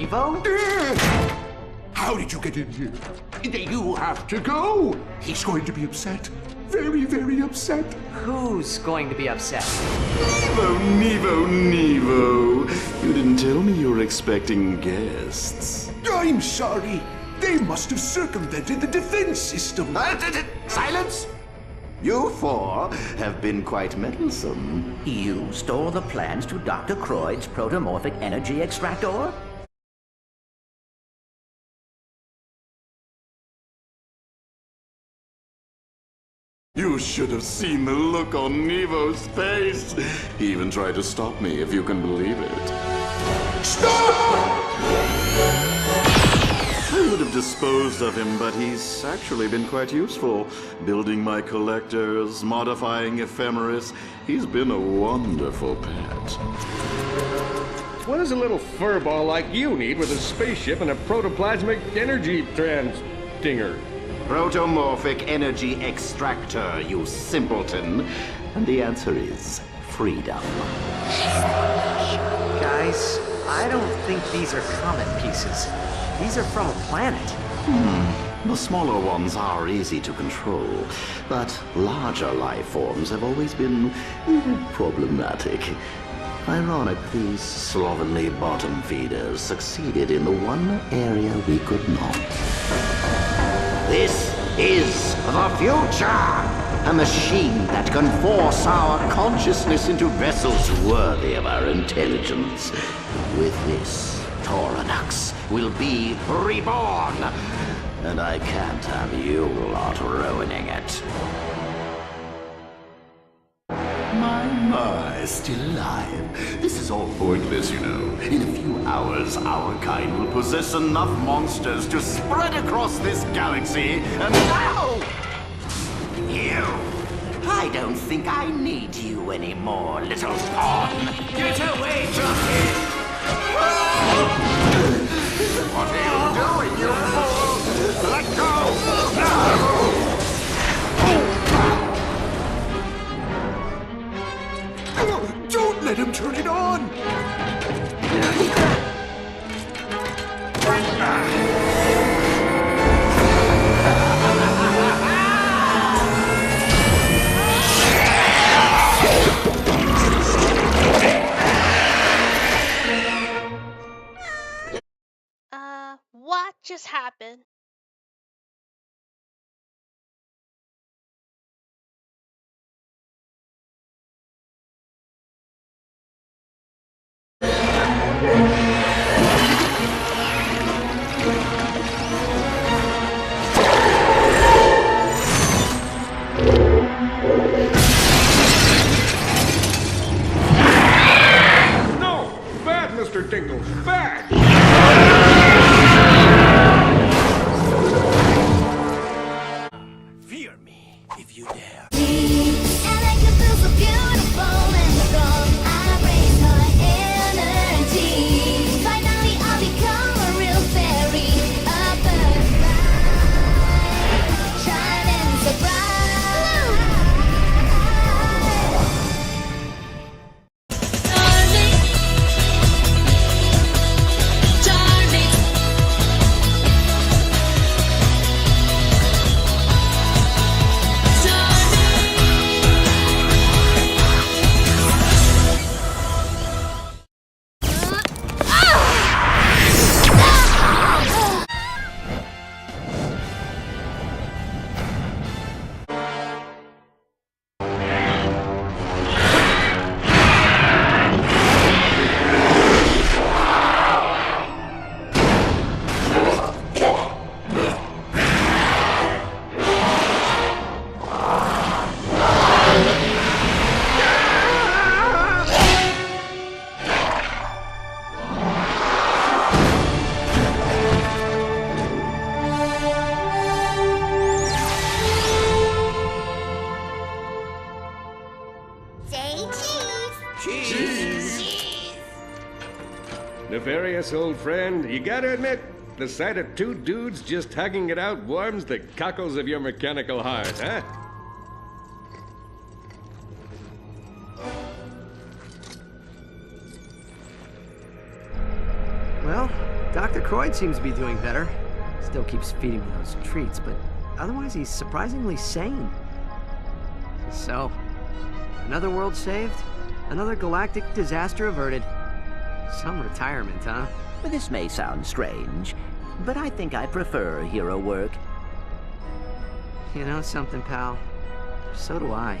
Nevo? How did you get in here? You have to go. He's going to be upset. Very, very upset. Who's going to be upset? Nevo. You didn't tell me you were expecting guests. I'm sorry. They must have circumvented the defense system. Silence! You four have been quite meddlesome. You stole the plans to Dr. Croyd's protomorphic energy extractor? You should have seen the look on Nevo's face. He even tried to stop me, if you can believe it. Stop! I would have disposed of him, but he's actually been quite useful. Building my collectors, modifying ephemeris. He's been a wonderful pet. What does a little furball like you need with a spaceship and a protoplasmic energy dinger? Protomorphic energy extractor, you simpleton. And the answer is freedom. Guys, I don't think these are comet pieces. These are from a planet. The smaller ones are easy to control, but larger life forms have always been problematic. Ironic, these slovenly bottom feeders succeeded in the one area we could not. This is the future! A machine that can force our consciousness into vessels worthy of our intelligence. With this, Tauronux will be reborn, and I can't have you lot ruining it. My, still alive. This is all pointless, you know. In a few hours, our kind will possess enough monsters to spread across this galaxy, and now... You! I don't think I need you anymore, little pawn. Get away from me! What are you doing, you fool? Let go! No! Don't let him turn it on! What just happened? No! Bad, Mr. Dingle! Bad! Fear me, if you dare. And I can feel so beautiful and strong. I raise my energy. Finally, I'll become a real fairy. A butterfly, shining so bright. Nefarious old friend, you gotta admit, the sight of two dudes just hugging it out warms the cockles of your mechanical heart, huh? Well, Dr. Croyd seems to be doing better. Still keeps feeding me those treats, but otherwise he's surprisingly sane. So, another world saved, another galactic disaster averted. Some retirement, huh? This may sound strange, but I think I prefer hero work. You know something, pal? So do I.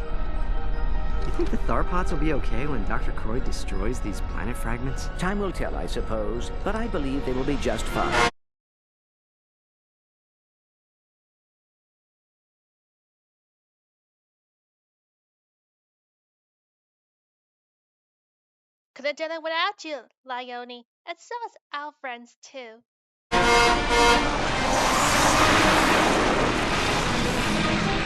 You think the Tharpods will be okay when Dr. Croyd destroys these planet fragments? Time will tell, I suppose, but I believe they will be just fine. Could have done it without you, Leone. And so is our friends too.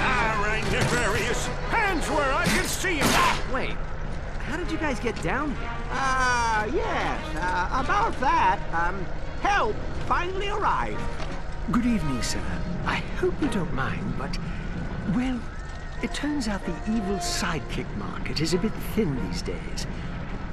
Alright, nefarious. Hands where I can see them. Wait, how did you guys get down here? Yes, about that, help finally arrived. Good evening, sir. I hope you don't mind, but, well, it turns out the evil sidekick market is a bit thin these days.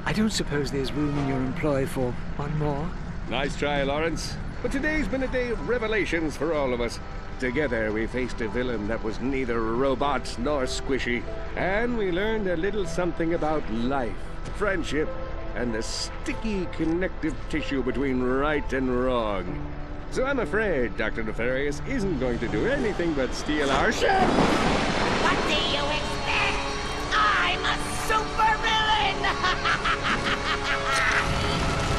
I don't suppose there's room in your employ for one more? Nice try, Lawrence. But today's been a day of revelations for all of us. Together we faced a villain that was neither robot nor squishy. And we learned a little something about life, friendship, and the sticky connective tissue between right and wrong. So I'm afraid Dr. Nefarious isn't going to do anything but steal our ship! What do you expect? I'm a supervillain!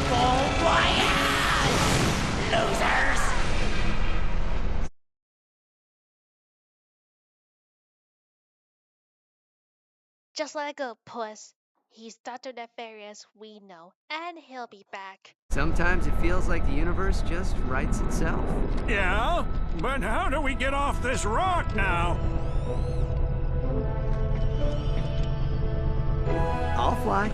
Bon voyage, losers! Just let it go, puss. He's Dr. Nefarious, we know, and he'll be back. Sometimes it feels like the universe just writes itself. Yeah? But how do we get off this rock now? I'll fly.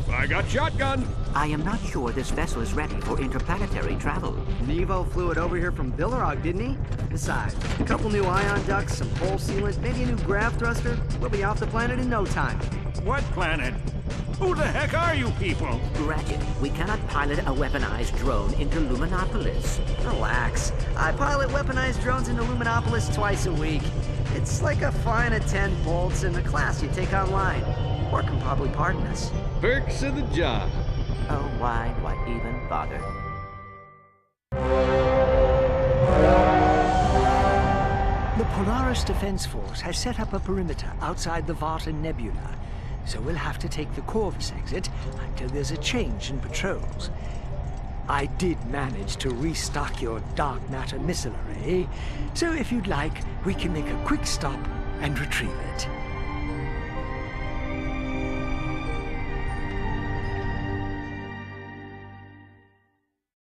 I got shotgun! I am not sure this vessel is ready for interplanetary travel. Nevo flew it over here from Billerog, didn't he? Besides, a couple new ion ducts, some pole sealant, maybe a new grav thruster. We'll be off the planet in no time. What planet? Who the heck are you people? Ratchet, we cannot pilot a weaponized drone into Luminopolis. Relax. I pilot weaponized drones into Luminopolis twice a week. It's like a fine of 10 bolts in a class you take online. Or can probably pardon us. Perks of the job. Oh, why even bother? The Polaris Defense Force has set up a perimeter outside the Varta Nebula, so we'll have to take the Corvus exit until there's a change in patrols. I did manage to restock your dark matter missile array, so if you'd like, we can make a quick stop and retrieve it.